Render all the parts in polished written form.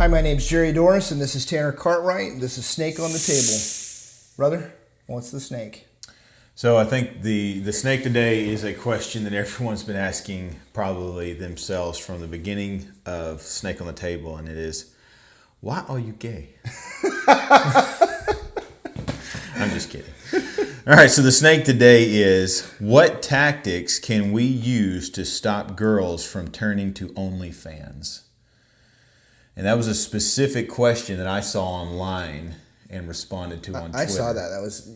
Hi, my name's Jerry Dorris, and this is Tanner Cartwright. This is Snake on the Table. Brother, what's the snake? So I think the snake today is a question that everyone's been asking probably themselves from the beginning of Snake on the Table, and it is, why are you gay? I'm just kidding. All right, so the snake today is, what tactics can we use to stop girls from turning to OnlyFans? And that was a specific question that I saw online and responded to on Twitter. I saw that. That was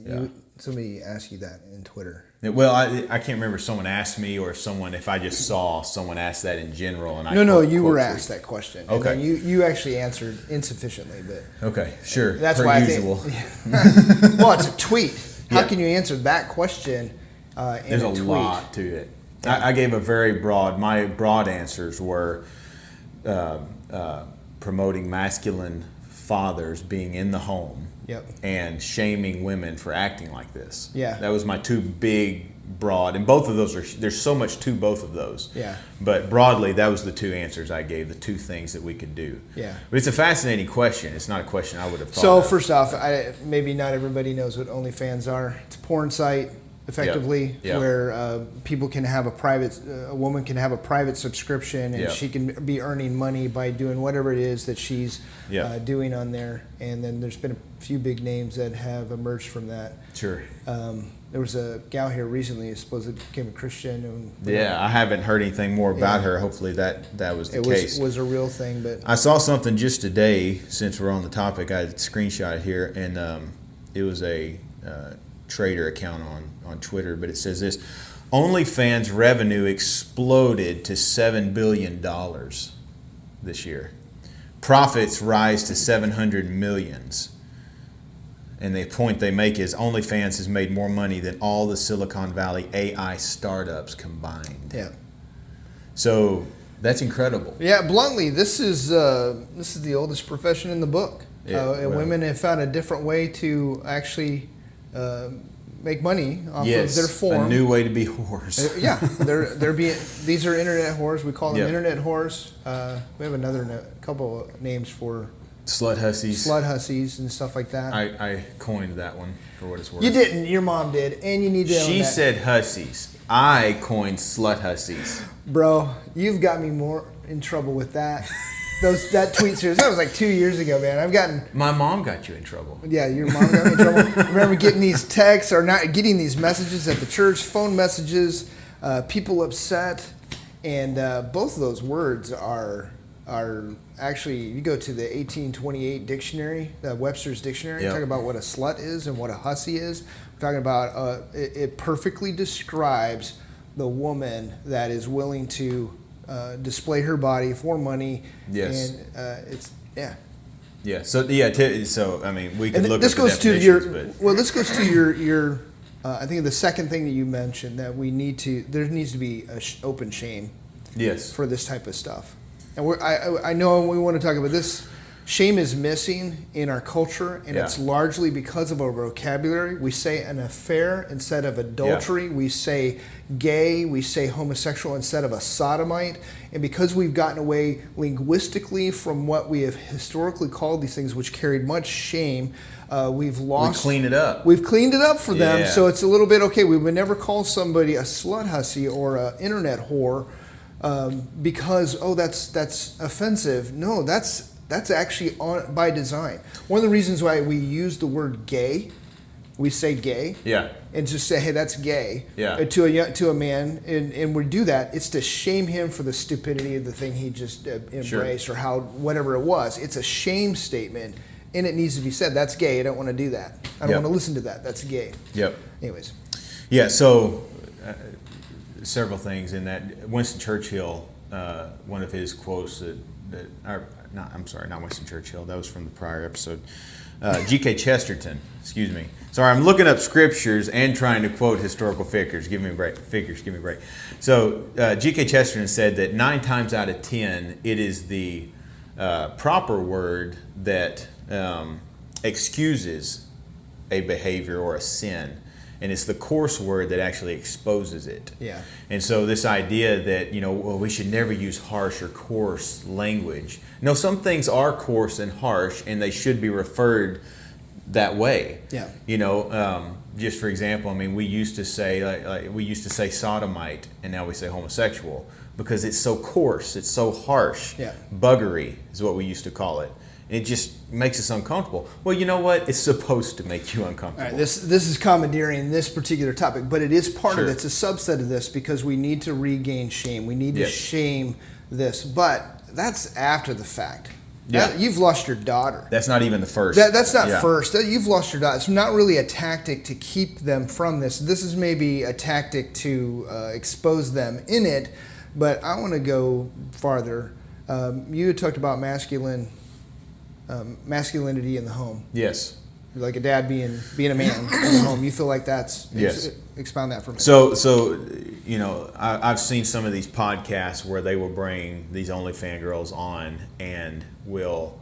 somebody asked you that in Twitter. Well, I can't remember if someone asked me or if I just saw someone ask that in general. And you were asked that question. Okay. And you actually answered insufficiently, but okay, sure. That's per why usual. I think. Well, it's a tweet. How Yeah. can you answer that question There's in a a tweet? lot to it. I gave a very broad. My broad answers were promoting masculine fathers being in the home. Yep. And shaming women for acting like this. Yeah. That was my two big, broad, and both of those there's so much to both of those. Yeah. But broadly, that was the two answers I gave, the two things that we could do. Yeah. But it's a fascinating question. It's not a question I would have thought So of. first off, maybe not everybody knows what OnlyFans are. It's a porn site, effectively, Yep. where people can have a woman can have a private subscription, and Yep. she can be earning money by doing whatever it is that she's Yep. doing on there. And then there's been a few big names that have emerged from that. Sure. There was a gal here recently who supposedly became a Christian. And, I haven't heard anything more about her. Hopefully that was the case. It was a real thing, but I saw something just today, since we're on the topic. I screenshot it here, and it was a trader account on Twitter, but it says this: OnlyFans revenue exploded to $7 billion this year. Profits rise to 700 millions. And the point they make is OnlyFans has made more money than all the Silicon Valley AI startups combined. yeah. So that's incredible. Yeah, bluntly, this is the oldest profession in the book. Yeah, And women have found a different way to actually make money off of their form. A new way to be whores. Yeah, these are internet whores. We call them Yep. internet whores. We have couple of names for Slut hussies. slut hussies and stuff like that. I coined that one for what it's worth. You didn't. Your mom did, and you need to own She that. said hussies. I coined slut hussies. Bro, you've got me more in trouble with that. That tweet series, that was like 2 years ago, man. My mom got you in trouble. Yeah, your mom got me in trouble. I remember getting these texts or not getting these messages at the church, phone messages, people upset, and both of those words are actually, you go to the 1828 dictionary, the Webster's dictionary, Yep. talk about what a slut is and what a hussy is. We're talking about it perfectly describes the woman that is willing to display her body for money. Yes. And it's Yeah. So I mean, we could and look this at the goes to definitions, but this goes to your I think the second thing that you mentioned, that there needs to be open shame yes. for this type of stuff. And I know we want to talk about this. Shame is missing in our culture, and it's largely because of our vocabulary. We say an affair instead of adultery. We say gay. We say homosexual instead of a sodomite. And because we've gotten away linguistically from what we have historically called these things, which carried much shame, we've lost. We clean it up. We've cleaned it up for them, Yeah. so it's a little bit okay. We would never call somebody a slut hussy or an internet whore because that's offensive. No, that's actually by design. One of the reasons why we use the word gay, we say gay, and just say, hey, that's gay, to a man, and we do that. It's to shame him for the stupidity of the thing he just embraced, or how whatever it was. It's a shame statement, and it needs to be said. That's gay. I don't want to do that. I don't want to listen to that. That's gay. Yep. Anyways. Yeah. So several things in that. Winston Churchill, one of his quotes not Winston Churchill. That was from the prior episode. G.K. Chesterton. Excuse me. Sorry, I'm looking up scriptures and trying to quote historical figures. Give me a break. Give me a break. So G.K. Chesterton said that 9 times out of 10, it is the proper word that excuses a behavior or a sin. And it's the coarse word that actually exposes it. Yeah. And so this idea that, well, we should never use harsh or coarse language. No, some things are coarse and harsh, and they should be referred that way. Yeah. Just for example, I mean, we used to say we used to say sodomite, and now we say homosexual because it's so coarse, it's so harsh. Yeah. Buggery is what we used to call it. It just makes us uncomfortable. Well, you know what? It's supposed to make you uncomfortable. All right, this is commandeering this particular topic, but it is part of it. Sure. It's a subset of this because we need to regain shame. We need to Yes. shame this, but that's after the fact. Yeah. You've lost your daughter. That's not even the first. That's not Yeah. first. You've lost your daughter. It's not really a tactic to keep them from this. This is maybe a tactic to expose them in it, but I want to go farther. You had talked about masculinity in the home. Yes. Like a dad being a man in the home. You feel like that's Yes. Expound that for me. So I've seen some of these podcasts where they will bring these OnlyFans girls on and will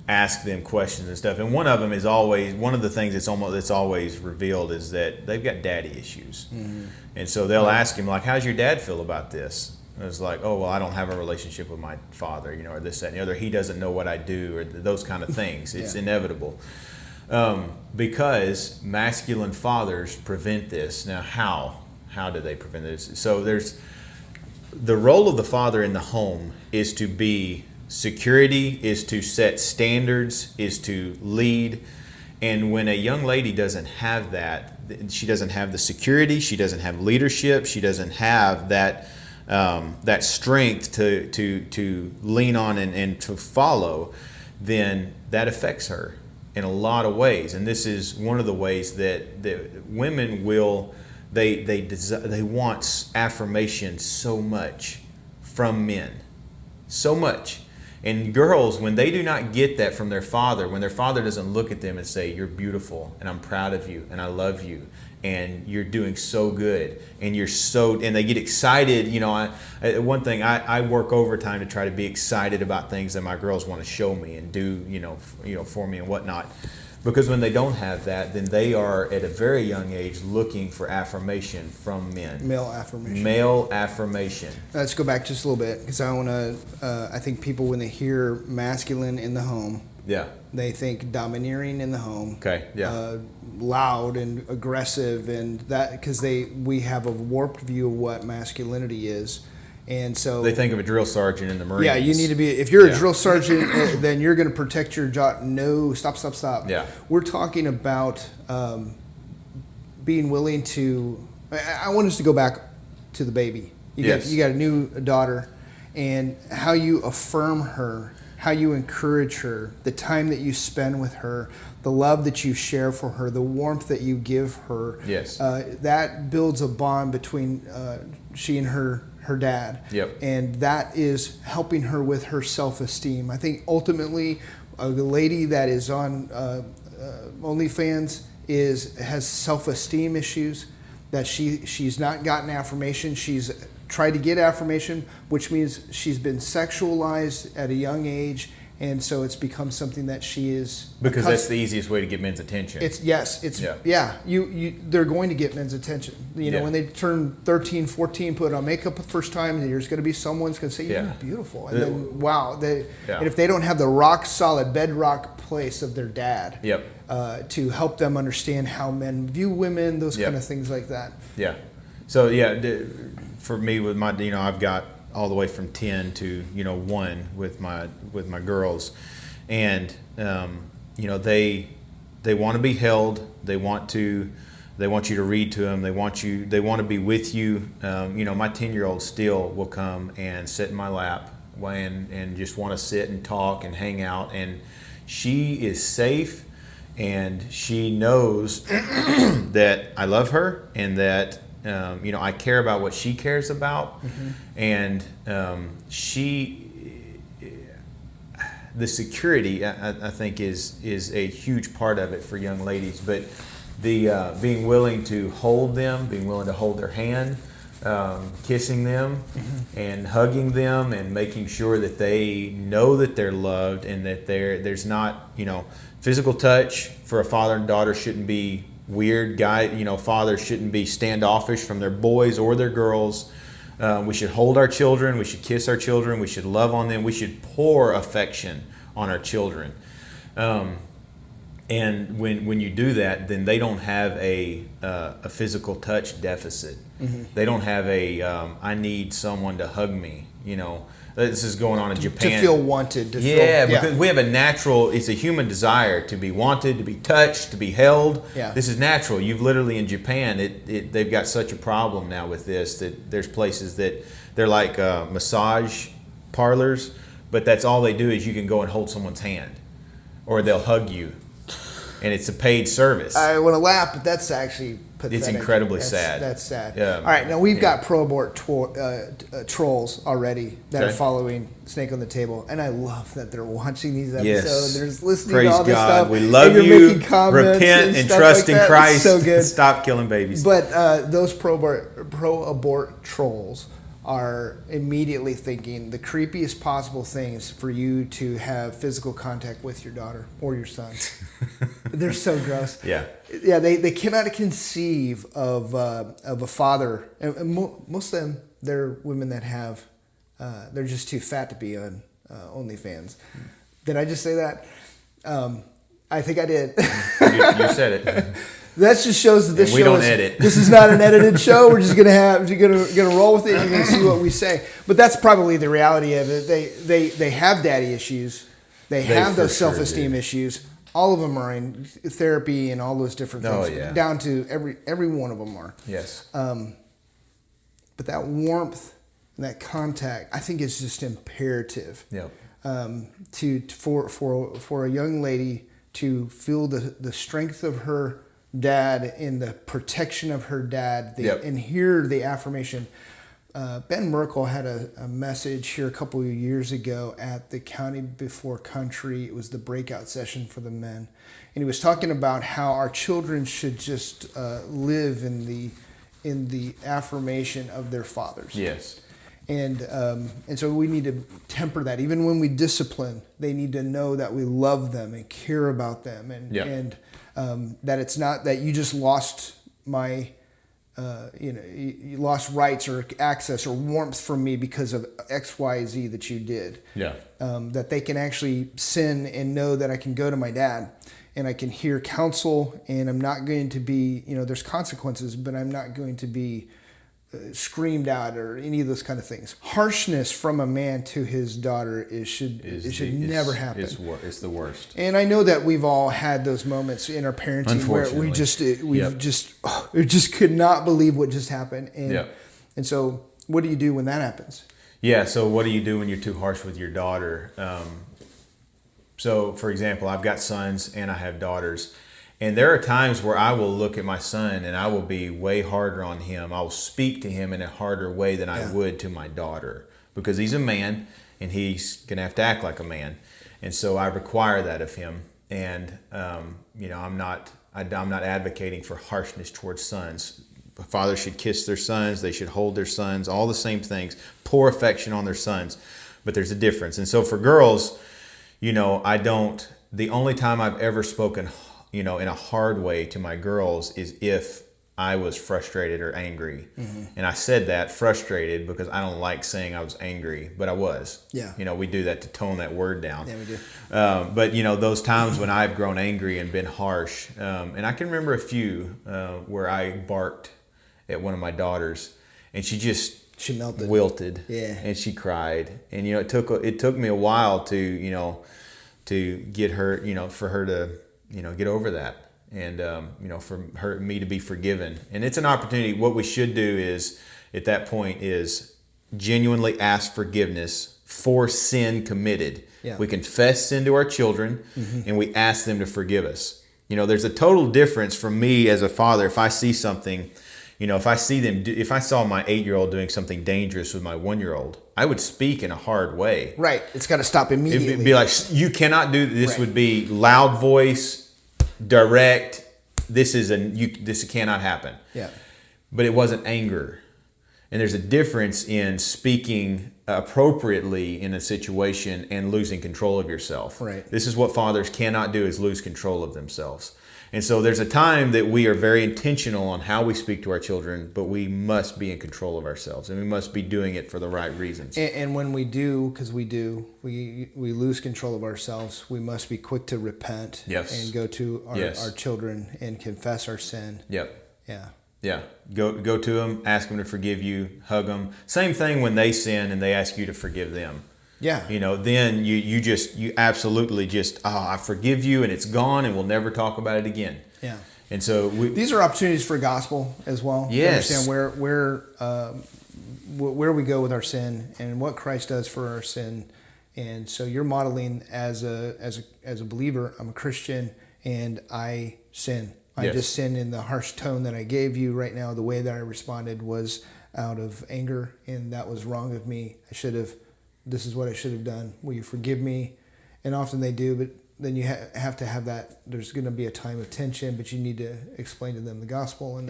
ask them questions and stuff. And one of them is always one of the things that's always revealed is that they've got daddy issues. Mm-hmm. And so they'll ask him like, "How's your dad feel about this?" And it's like, "Oh, well, I don't have a relationship with my father, or this, that, and the other. He doesn't know what I do," or those kind of things. It's inevitable. Because masculine fathers prevent this. Now, how do they prevent this? So there's the role of the father in the home is to be security, is to set standards, is to lead. And when a young lady doesn't have that, she doesn't have the security, she doesn't have leadership, she doesn't have that strength to lean on and to follow, then that affects her in a lot of ways. And this is one of the ways that women will, they want affirmation so much from men, so much. And girls, when they do not get that from their father, when their father doesn't look at them and say, "You're beautiful, and I'm proud of you, and I love you, and you're doing so good, and and they get excited." One thing, I work overtime to try to be excited about things that my girls want to show me and do, for me and whatnot. Because when they don't have that, then they are at a very young age looking for affirmation from men. Male affirmation. Male affirmation. Let's go back just a little bit because I want to. I think people, when they hear masculine in the home, Yeah. they think domineering in the home. Okay. Yeah. Loud and aggressive, and that because we have a warped view of what masculinity is. And so They think of a drill sergeant in the Marines. yeah, you need to be. If you're a Yeah. drill sergeant, then you're going to protect your job. No, stop. Yeah. We're talking about being willing to. I want us to go back to the baby. You got a new daughter, and how you affirm her, how you encourage her, the time that you spend with her, the love that you share for her, the warmth that you give her. Yes. That builds a bond between she and her dad. Yep. And that is helping her with her self-esteem. I think ultimately a lady that is on OnlyFans has self-esteem issues, that she's not gotten affirmation. She's tried to get affirmation, which means she's been sexualized at a young age. And so it's become something that she is Because that's the easiest way to get men's attention. They're going to get men's attention. Yeah. When they turn 13, 14, put on makeup the first time, and there's going to be someone's going to say, "You're beautiful," and then wow, and if they don't have the rock solid bedrock place of their dad, to help them understand how men view women, those kind of things like that. Yeah. So for me with my, I've got all the way from 10 to 1 with my girls, and they want to be held. They want you to read to them. They want to be with you. My 10-year-old still will come and sit in my lap and just want to sit and talk and hang out, and she is safe, and she knows that I love her and that I care about what she cares about. Mm-hmm. And the security, I think, is a huge part of it for young ladies. But the being willing to hold them, being willing to hold their hand, kissing them, mm-hmm. and hugging them, and making sure that they know that they're loved, and that there's not, physical touch for a father and daughter shouldn't be weird guy. Fathers shouldn't be standoffish from their boys or their girls. We should hold our children. We should kiss our children. We should love on them. We should pour affection on our children. And when you do that, then they don't have a physical touch deficit. Mm-hmm. They don't have I need someone to hug me. This is going on in Japan. To feel wanted. Because we have it's a human desire to be wanted, to be touched, to be held. Yeah. This is natural. You've literally in Japan, they've got such a problem now with this that there's places that they're like massage parlors, but that's all they do is you can go and hold someone's hand or they'll hug you. And it's a paid service. I want to laugh, but that's actually pathetic. It's incredibly sad. That's sad. Yeah. All right, now we've got pro-abort trolls already that are following Snake on the Table, and I love that they're watching these episodes. They're listening Praise to all this God. stuff. We love and you. Making comments Repent and trust in Christ. It's so good. Stop killing babies. But those pro-abort trolls are immediately thinking the creepiest possible thing is for you to have physical contact with your daughter or your son. They're so gross. Yeah. Yeah, they cannot conceive of a father. And most of them, they're women that have, they're just too fat to be on OnlyFans. Did I just say that? I think I did. You said it. That just shows that this we show don't is, edit. This is not an edited show. We're just gonna roll with it. You're gonna see what we say. But that's probably the reality of it. They have daddy issues. They have those self-esteem issues. All of them are in therapy and all those different things. Oh, yeah. Down to every one of them are. Yes. But that warmth and that contact, I think, is just imperative. Yep. For a young lady to feel the strength of her dad and the protection of her dad, and hear the affirmation. Ben Merkel had a message here a couple of years ago at the County Before Country. It was the breakout session for the men. And he was talking about how our children should just live in the affirmation of their fathers. Yes. And so we need to temper that. Even when we discipline, they need to know that we love them and care about them, and that it's not that you just lost you lost rights or access or warmth from me because of X, Y, Z that you did. Yeah. That they can actually sin and know that I can go to my dad and I can hear counsel, and I'm not going to be, there's consequences, but I'm not going to be screamed out or any of those kind of things. Harshness from a man to his daughter should never happen. It's the worst. And I know that we've all had those moments in our parenting where we just could not believe what just happened. And so what do you do when that happens? Yeah. So what do you do when you're too harsh with your daughter? So for example, I've got sons and I have daughters. And there are times where I will look at my son and I will be way harder on him. I will speak to him in a harder way than I would to my daughter, because he's a man and he's going to have to act like a man. And so I require that of him. And, I'm not advocating for harshness towards sons. Fathers should kiss their sons. They should hold their sons, all the same things, pour affection on their sons. But there's a difference. And so for girls, the only time I've ever spoken in a hard way to my girls is if I was frustrated or angry. Mm-hmm. And I said that, frustrated, because I don't like saying I was angry, but I was. Yeah. We do that to tone that word down. Yeah, we do. But those times when I've grown angry and been harsh, and I can remember a few where I barked at one of my daughters, and she melted, wilted, and she cried. And it took me a while to get her, for her to get over that, and for me to be forgiven. And it's an opportunity. What we should do is, at that point, is genuinely ask forgiveness for sin committed. Yeah. We confess sin to our children, and we ask them to forgive us. There's a total difference from me as a father. If I see something, if I saw my 8-year-old doing something dangerous with my 1-year-old, I would speak in a hard way. Right. It's got to stop immediately. It'd be like, you cannot do this. Right. Would be loud voice, direct. This cannot happen. Yeah. But it wasn't anger. And there's a difference in speaking appropriately in a situation and losing control of yourself. Right. This is what fathers cannot do, is lose control of themselves. And so there's a time that we are very intentional on how we speak to our children, but we must be in control of ourselves, and we must be doing it for the right reasons. And when we do, because we lose control of ourselves, we must be quick to repent. Yes. And go to our children and confess our sin. Yep. Yeah. Yeah. Go to them, ask them to forgive you, hug them. Same thing when they sin and they ask you to forgive them. Yeah. Then you absolutely just, I forgive you, and it's gone, and we'll never talk about it again. Yeah. And so these are opportunities for gospel as well. Yes. To understand where we go with our sin and what Christ does for our sin. And so you're modeling as a believer, I'm a Christian and I sin. I just sin in the harsh tone that I gave you right now. The way that I responded was out of anger, and that was wrong of me. This is what I should have done. Will you forgive me? And often they do, but then you have to have that. There's going to be a time of tension, but you need to explain to them the gospel and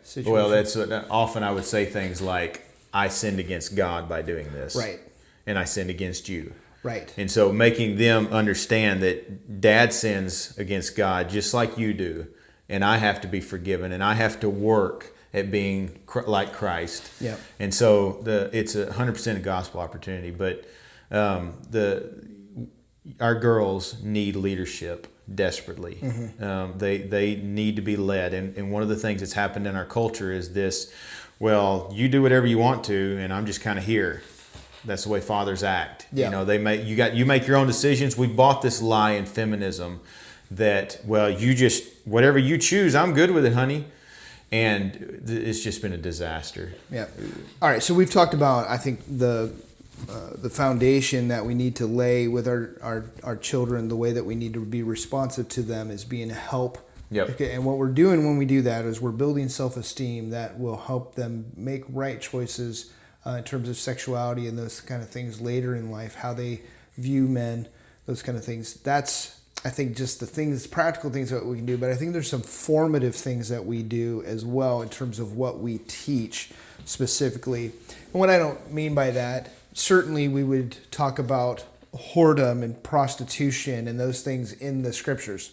situation. Well, that's often I would say things like, I sinned against God by doing this. Right. And I sinned against you. Right. And so making them understand that dad sins against God just like you do, and I have to be forgiven, and I have to work at being like Christ. Yeah. And so it's 100% a gospel opportunity, but our girls need leadership desperately. Mm-hmm. They need to be led, and one of the things that's happened in our culture is this: well, you do whatever you want to, and I'm just kind of here. That's the way fathers act. Yeah. You make your own decisions. We bought this lie in feminism that, well, you just whatever you choose, I'm good with it, honey. And it's just been a disaster. Yeah. All right. So we've talked about, I think, the foundation that we need to lay with our children. The way that we need to be responsive to them is being a help. Yep. Okay. And what we're doing when we do that is we're building self-esteem that will help them make right choices in terms of sexuality and those kind of things later in life, how they view men, those kind of things. That's, I think, just the practical things that we can do, but I think there's some formative things that we do as well in terms of what we teach specifically. And what I don't mean by that, certainly we would talk about whoredom and prostitution and those things in the scriptures.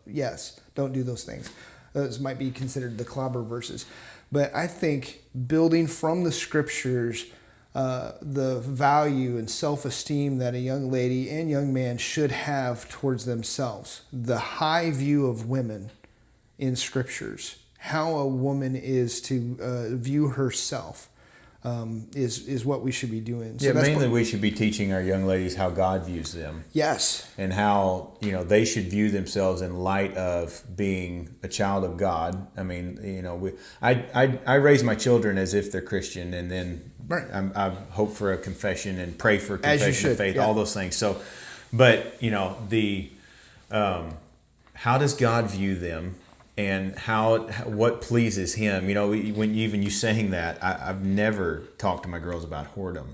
Yes, don't do those things. Those might be considered the clobber verses. But I think building from the scriptures the value and self-esteem that a young lady and young man should have towards themselves. The high view of women in scriptures, how a woman is to view herself, is what we should be doing. So mainly we should be teaching our young ladies how God views them. Yes. And how, they should view themselves in light of being a child of God. I mean, I raise my children as if they're Christian, and then right. I hope for a confession and pray for confession of faith, yeah. all those things. So, but, how does God view them? And what pleases him? When even you saying that, I've never talked to my girls about whoredom.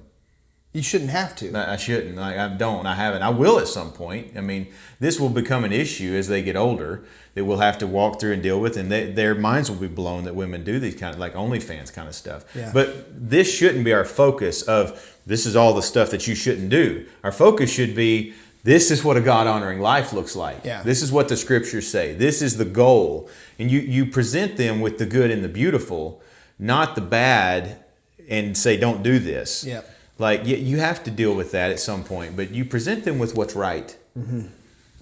You shouldn't have to. I shouldn't. I haven't. I will at some point. I mean, this will become an issue as they get older that we'll have to walk through and deal with, and their minds will be blown that women do these kind of, like OnlyFans kind of stuff. Yeah. But this shouldn't be our focus of, this is all the stuff that you shouldn't do. Our focus should be, this is what a God-honoring life looks like. Yeah. This is what the scriptures say. This is the goal. And you present them with the good and the beautiful, not the bad, and say, don't do this. Yeah. Like, you have to deal with that at some point, but you present them with what's right. Mm-hmm.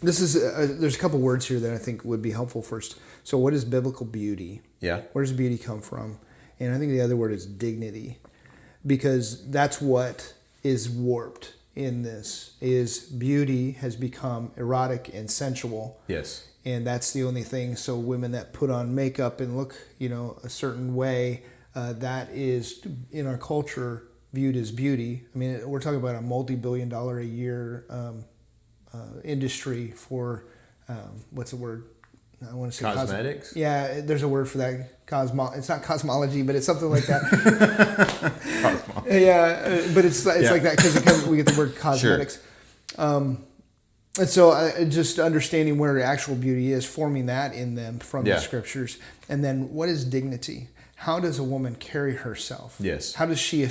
There's a couple words here that I think would be helpful first. So what is biblical beauty? Yeah. Where does beauty come from? And I think the other word is dignity, because that's what is warped in this, is beauty has become erotic and sensual. Yes. And that's the only thing. So women that put on makeup and look, a certain way, that is in our culture viewed as beauty. I mean, we're talking about a multi-billion-dollar a year industry for what's the word? I want to say cosmetics. Yeah, there's a word for that. It's not cosmology, but it's something like that. Yeah, but it's like that because we get the word cosmetics. Sure. And so just understanding where actual beauty is, forming that in them from the scriptures, and then what is dignity? How does a woman carry herself? Yes. How is she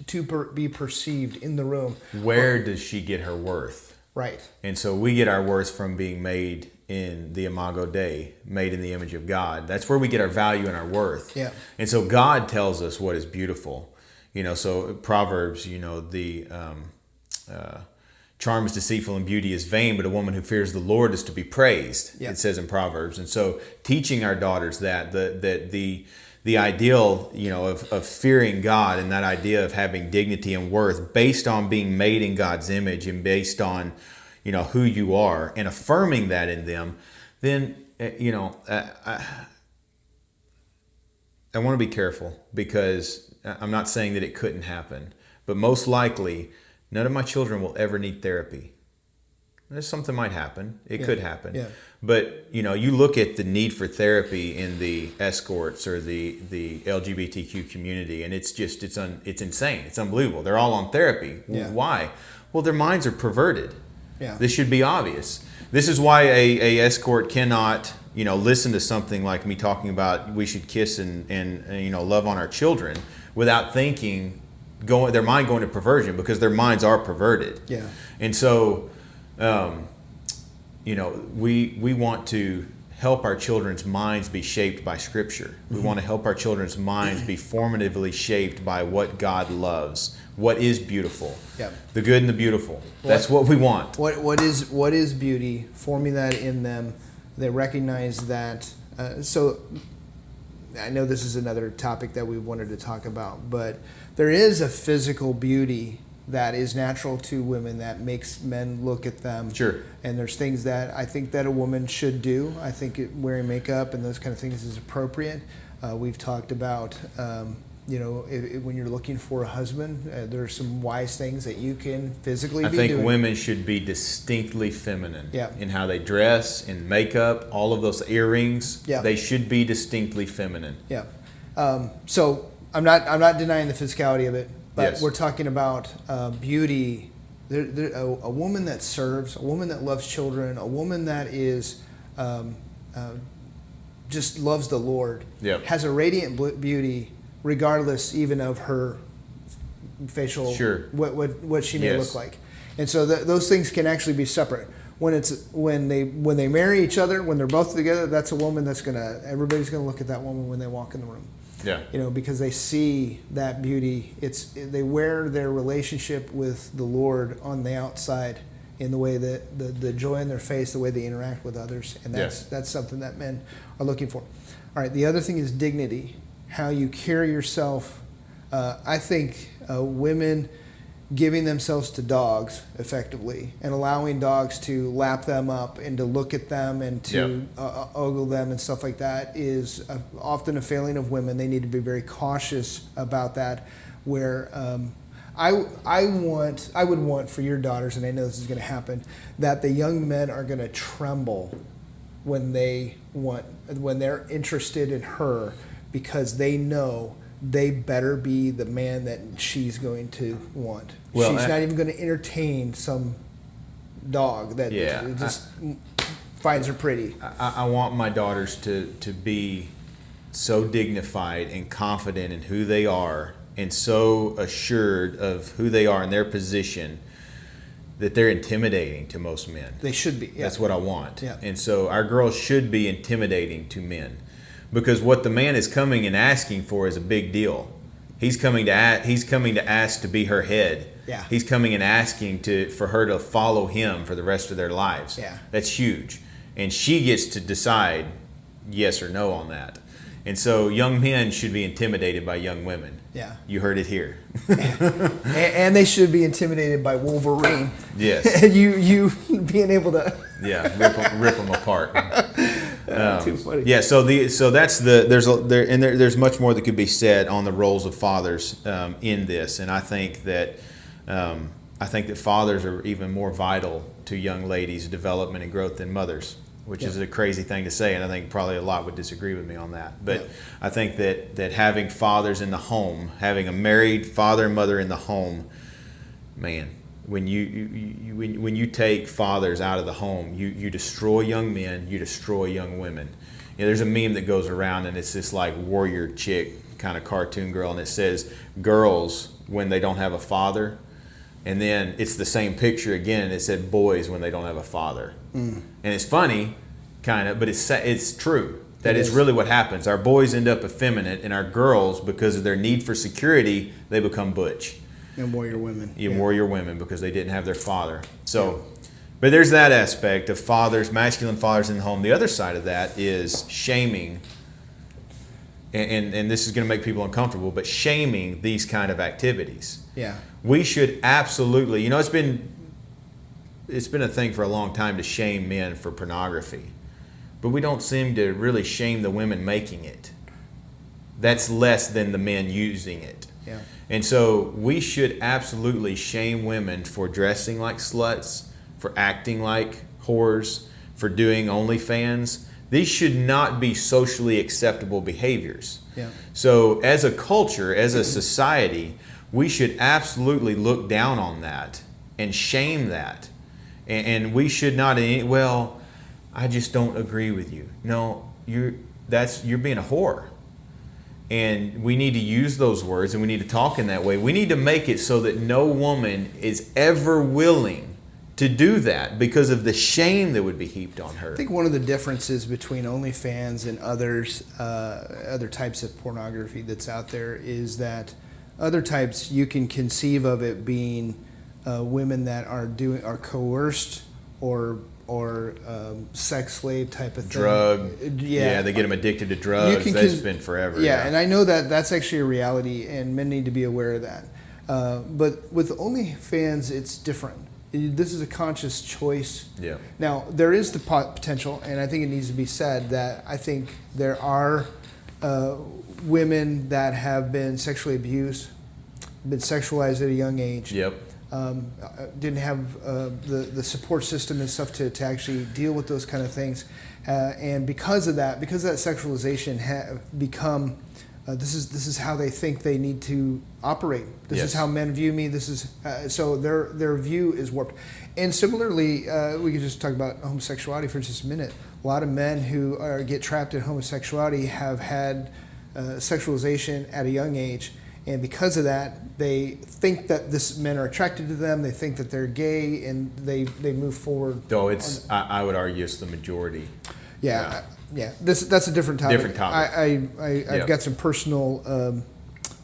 to be perceived in the room? Where does she get her worth? Right. And so we get our worth from being made in the imago Dei, made in the image of God. That's where we get our value and our worth. Yeah. And so God tells us what is beautiful. So Proverbs, the charm is deceitful and beauty is vain, but a woman who fears the Lord is to be praised. Yeah. It says in Proverbs. And so teaching our daughters that the ideal, of fearing God, and that idea of having dignity and worth based on being made in God's image and based on, who you are, and affirming that in them, then, I want to be careful, because I'm not saying that it couldn't happen, but most likely none of my children will ever need therapy. There's something might happen. It could happen. Yeah. But, you look at the need for therapy in the escorts or the LGBTQ community, and it's insane. It's unbelievable. They're all on therapy. Yeah. Why? Well, their minds are perverted. Yeah. This should be obvious. This is why a escort cannot, listen to something like me talking about we should kiss and love on our children without thinking, their mind going to perversion, because their minds are perverted. Yeah. And so, we want to help our children's minds be shaped by Scripture. We want to help our children's minds be formatively shaped by what God loves, what is beautiful, the good and the beautiful. That's what we want. What is beauty? Forming that in them, they recognize that. So, I know this is another topic that we wanted to talk about, but there is a physical beauty that is natural to women that makes men look at them. Sure. And there's things that I think that a woman should do. I think wearing makeup and those kind of things is appropriate. We've talked about, when you're looking for a husband, there are some wise things that you can physically be doing. I think women should be distinctly feminine in how they dress, in makeup, all of those earrings. Yeah. They should be distinctly feminine. Yeah. So I'm not denying the physicality of it. But we're talking about beauty. A woman that serves, a woman that loves children, a woman that is just loves the Lord, has a radiant beauty, regardless even of her facial, what she may look like. And so those things can actually be separate. When they marry each other, when they're both together, that's a woman everybody's gonna look at that woman when they walk in the room. Yeah. Because they see that beauty. They wear their relationship with the Lord on the outside in the way that the joy in their face, the way they interact with others, and that's something that men are looking for. All right. The other thing is dignity, how you carry yourself. I think women giving themselves to dogs effectively and allowing dogs to lap them up and to look at them and to ogle them and stuff like that is often a failing of women. They need to be very cautious about that. Where I would want for your daughters, and I know this is going to happen, that the young men are going to tremble when they're interested in her, because they know they better be the man that she's going to want. Well, she's not even going to entertain some dog that just finds her pretty. I want my daughters to be so dignified and confident in who they are, and so assured of who they are in their position, that they're intimidating to most men. They should be. Yeah. That's what I want. Yeah. And so our girls should be intimidating to men. Because what the man is coming and asking for is a big deal. He's coming to ask to be her head. Yeah. He's coming and asking for her to follow him for the rest of their lives. Yeah. That's huge. And she gets to decide yes or no on that. And so young men should be intimidated by young women. Yeah. You heard it here. and they should be intimidated by Wolverine. Yes. you being able to rip them apart. Too funny. Yeah, there's much more that could be said on the roles of fathers in this, and I think that fathers are even more vital to young ladies' development and growth than mothers, which is a crazy thing to say, and I think probably a lot would disagree with me on that. But I think that having fathers in the home, having a married father and mother in the home, man. When you take fathers out of the home, you destroy young men, you destroy young women. There's a meme that goes around, and it's this like warrior chick kind of cartoon girl, and it says girls, when they don't have a father, And then it's the same picture again, and it said boys when they don't have a father. And it's funny, kind of, but it's true. That is really what happens. Our boys end up effeminate, and our girls, because of their need for security, they become butch. And warrior women. Warrior women, because they didn't have their father. So, but there's that aspect of fathers, masculine fathers in the home. The other side of that is shaming, and this is going to make people uncomfortable, but shaming these kind of activities. Yeah. We should absolutely, it's been a thing for a long time to shame men for pornography, but we don't seem to really shame the women making it. That's less than the men using it. Yeah. And so we should absolutely shame women for dressing like sluts, for acting like whores, for doing OnlyFans. These should not be socially acceptable behaviors. Yeah. So as a culture, as a society, we should absolutely look down on that and shame that. And we should not, well, I just don't agree with you. No, you're being a whore. And we need to use those words, and we need to talk in that way. We need to make it so that no woman is ever willing to do that because of the shame that would be heaped on her. I think one of the differences between OnlyFans and other types of pornography that's out there is that other types, you can conceive of it being women that are coerced or sex slave type of thing. Drug. Yeah, they get them addicted to drugs. That's been forever. Yeah, and I know that that's actually a reality, and men need to be aware of that. But with OnlyFans, it's different. This is a conscious choice. Yeah. Now, there is the potential, and I think it needs to be said, that I think there are women that have been sexually abused, been sexualized at a young age. Yep. Didn't have the support system and stuff to actually deal with those kind of things. And because of that sexualization have become, this is how they think they need to operate. This is how men view me. This is so their view is warped. And similarly, we could just talk about homosexuality for just a minute. A lot of men who get trapped in homosexuality have had sexualization at a young age. And because of that, they think that men are attracted to them. They think that they're gay, and they move forward. Though I would argue it's the majority. Yeah. That's a different topic. I've got some personal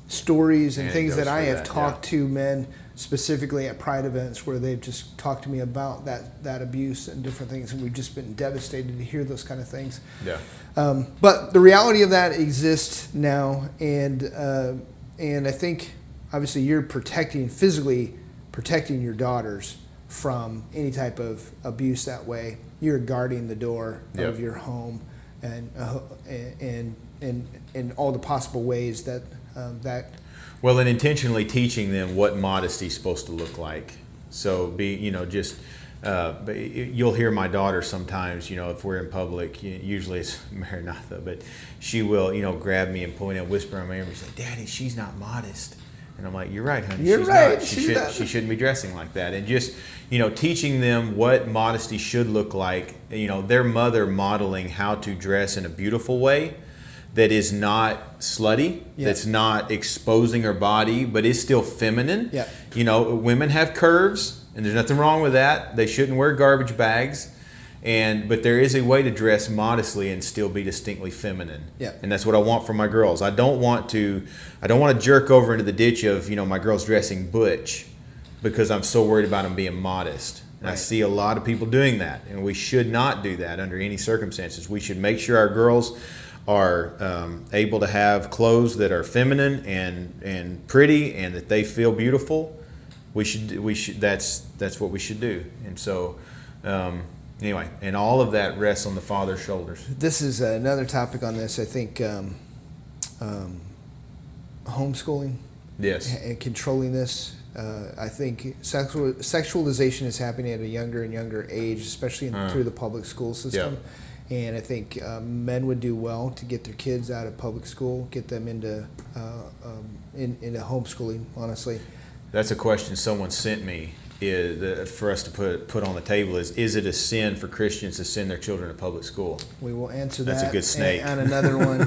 stories and things that I have talked to men specifically at Pride events where they've just talked to me about that abuse and different things, and we've just been devastated to hear those kind of things. Yeah. But the reality of that exists now, and I think, obviously, you're physically protecting your daughters from any type of abuse that way. You're guarding the door of your home, and all the possible ways that. Well, and intentionally teaching them what modesty is supposed to look like. So but you'll hear my daughter sometimes, if we're in public, usually it's Maranatha, but she will, grab me and point and whisper in my ear and say, "Daddy, she's not modest." And I'm like, "You're right, honey. You're right. She shouldn't be dressing like that." And just, teaching them what modesty should look like, their mother modeling how to dress in a beautiful way that is not slutty, that's not exposing her body, but is still feminine. Yeah. Women have curves. And there's nothing wrong with that. They shouldn't wear garbage bags, but there is a way to dress modestly and still be distinctly feminine. Yeah. And that's what I want for my girls. I don't want to jerk over into the ditch of my girls dressing butch because I'm so worried about them being modest. And I see a lot of people doing that, and we should not do that under any circumstances. We should make sure our girls are able to have clothes that are feminine and pretty, and that they feel beautiful. We should. That's what we should do. And so, anyway, and all of that rests on the father's shoulders. This is another topic on this. I think homeschooling. Yes. And controlling this. I think sexualization is happening at a younger and younger age, especially through the public school system. Yeah. And I think men would do well to get their kids out of public school, get them into homeschooling. Honestly. That's a question someone sent me for us to put on the table is it a sin for Christians to send their children to public school? We will answer that. That's a good snake. And another one.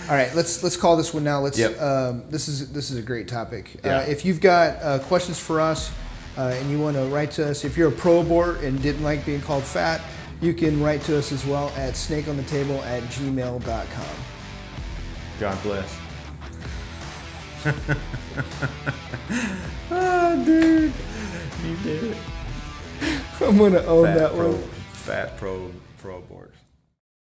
All right, let's call this one now. This is a great topic. Yeah. If you've got questions for us, and you want to write to us, if you're a pro-abort and didn't like being called fat, you can write to us as well at snakeonthetable@gmail.com. God bless. Oh, dude, you did it. I'm going to own that one. Fat pro aborts.